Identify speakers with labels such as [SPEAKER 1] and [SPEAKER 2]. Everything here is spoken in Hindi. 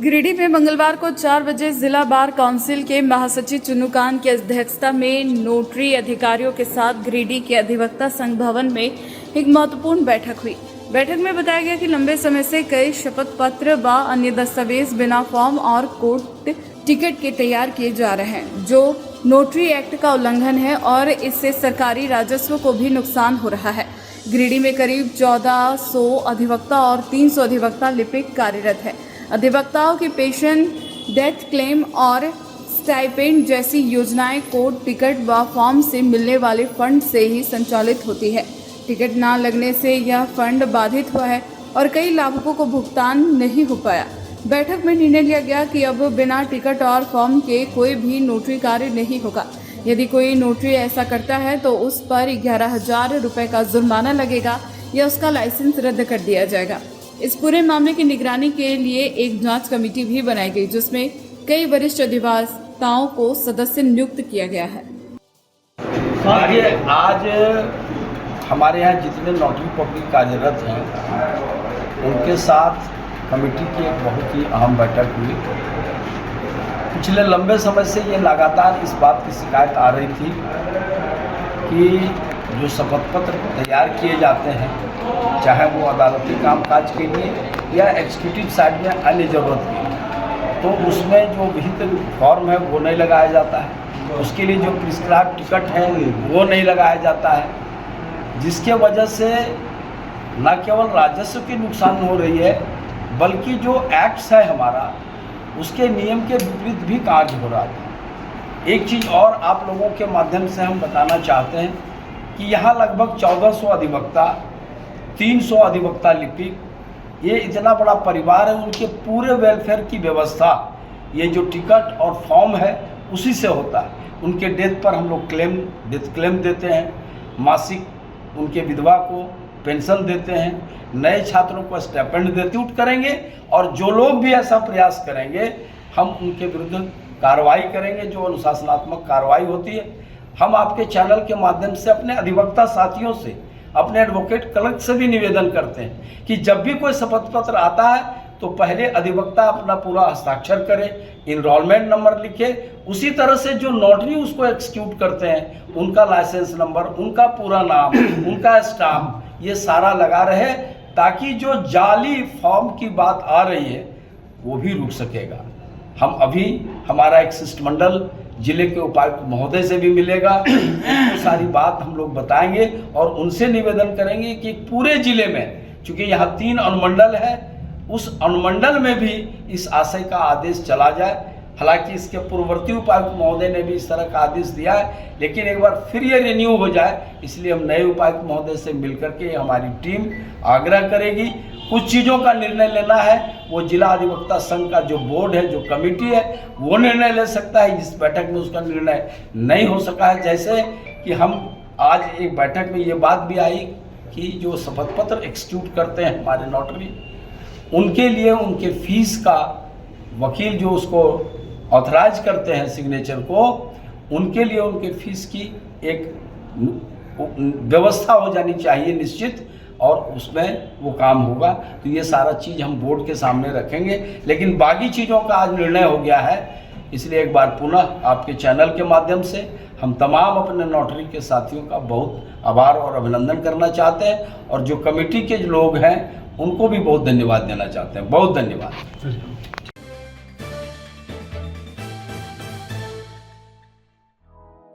[SPEAKER 1] गिरिडीह में मंगलवार को 4 बजे जिला बार काउंसिल के महासचिव चुन्नूकांत की अध्यक्षता में नोटरी अधिकारियों के साथ गिरिडीह के अधिवक्ता संघ भवन में एक महत्वपूर्ण बैठक हुई। बैठक में बताया गया कि लंबे समय से कई शपथ पत्र व अन्य दस्तावेज बिना फॉर्म और कोर्ट टिकट के तैयार किए जा रहे हैं, जो नोटरी एक्ट का उल्लंघन है और इससे सरकारी राजस्व को भी नुकसान हो रहा है। गिरिडीह में करीब 1400 अधिवक्ता और 300 अधिवक्ता लिपिक कार्यरत है। अधिवक्ताओं की पेंशन, डेथ क्लेम और स्टाइपेंड जैसी योजनाएं कोर्ट टिकट व फॉर्म से मिलने वाले फंड से ही संचालित होती है। टिकट न लगने से यह फंड बाधित हुआ है और कई लाभुकों को भुगतान नहीं हो पाया। बैठक में निर्णय लिया गया कि अब बिना टिकट और फॉर्म के कोई भी नोटरी कार्य नहीं होगा। यदि कोई नोटरी ऐसा करता है तो उस पर 11,000 रुपये का जुर्माना लगेगा या उसका लाइसेंस रद्द कर दिया जाएगा। इस पूरे मामले की निगरानी के लिए एक जांच कमेटी भी बनाई गई, जिसमें कई वरिष्ठ अधिवक्ताओं को सदस्य नियुक्त किया गया है।
[SPEAKER 2] आज हमारे यहाँ जितने नोटरी पब्लिक कार्यरत हैं उनके साथ कमेटी की एक बहुत ही अहम बैठक हुई। पिछले लंबे समय से ये लगातार इस बात की शिकायत आ रही थी कि जो शपथ पत्र तैयार किए जाते हैं, चाहे वो अदालती कामकाज के लिए या एग्जीक्यूटिव साइड में अन्य ज़रूरत के लिए, तो उसमें जो विहित फॉर्म है वो नहीं लगाया जाता है। उसके लिए जो प्रिस्क्राइब टिकट है वो नहीं लगाया जाता है, जिसके वजह से न केवल राजस्व की नुकसान हो रही है बल्कि जो एक्ट्स है हमारा उसके नियम के विपरीत भी कार्य हो रहा था। एक चीज़ और आप लोगों के माध्यम से हम बताना चाहते हैं कि यहाँ लगभग 1400 अधिवक्ता, 300 अधिवक्ता लिपिक, ये इतना बड़ा परिवार है, उनके पूरे वेलफेयर की व्यवस्था ये जो टिकट और फॉर्म है उसी से होता है। उनके डेथ पर हम लोग डेथ क्लेम देते हैं, मासिक उनके विधवा को पेंशन देते हैं, नए छात्रों को स्टाइपेंड देते करेंगे, और जो लोग भी ऐसा प्रयास करेंगे हम उनके विरुद्ध कार्रवाई करेंगे, जो अनुशासनात्मक कार्रवाई होती है। हम आपके चैनल के माध्यम से अपने अधिवक्ता साथियों से, अपने एडवोकेट क्लर्क से भी निवेदन करते हैं कि जब भी कोई शपथ पत्र आता है तो पहले अधिवक्ता अपना पूरा हस्ताक्षर करे, इनरोलमेंट नंबर लिखे, उसी तरह से जो नोटरी उसको एक्सिक्यूट करते हैं उनका लाइसेंस नंबर, उनका पूरा नाम, उनका स्टाम्प, ये सारा लगा रहे, ताकि जो जाली फॉर्म की बात आ रही है वो भी रुक सकेगा। हम अभी हमारा एक शिष्टमंडल जिले के उपायुक्त महोदय से भी मिलेगा, उनको सारी बात हम लोग बताएंगे और उनसे निवेदन करेंगे कि पूरे जिले में, चूँकि यहाँ 3 अनुमंडल है, उस अनुमंडल में भी इस आशय का आदेश चला जाए। हालांकि इसके पूर्ववर्ती उपायुक्त महोदय ने भी इस तरह का आदेश दिया है, लेकिन एक बार फिर ये रिन्यू हो जाए, इसलिए हम नए उपायुक्त महोदय से मिलकर के हमारी टीम आग्रह करेगी। कुछ चीज़ों का निर्णय लेना है वो जिला अधिवक्ता संघ का जो बोर्ड है, जो कमेटी है, वो निर्णय ले सकता है। इस बैठक में उसका निर्णय नहीं हो सका है। जैसे कि हम आज एक बैठक में ये बात भी आई कि जो शपथ पत्र एक्सिक्यूट करते हैं हमारे नोटरी, उनके लिए उनके फीस का वकील जो उसको ऑथराइज करते हैं सिग्नेचर को, उनके लिए उनके फीस की एक व्यवस्था हो जानी चाहिए निश्चित, और उसमें वो काम होगा। तो ये सारा चीज़ हम बोर्ड के सामने रखेंगे, लेकिन बाकी चीज़ों का आज निर्णय हो गया है। इसलिए एक बार पुनः आपके चैनल के माध्यम से हम तमाम अपने नोटरी के साथियों का बहुत आभार और अभिनंदन करना चाहते हैं, और जो कमेटी के लोग हैं उनको भी बहुत धन्यवाद देना चाहते हैं। बहुत धन्यवाद।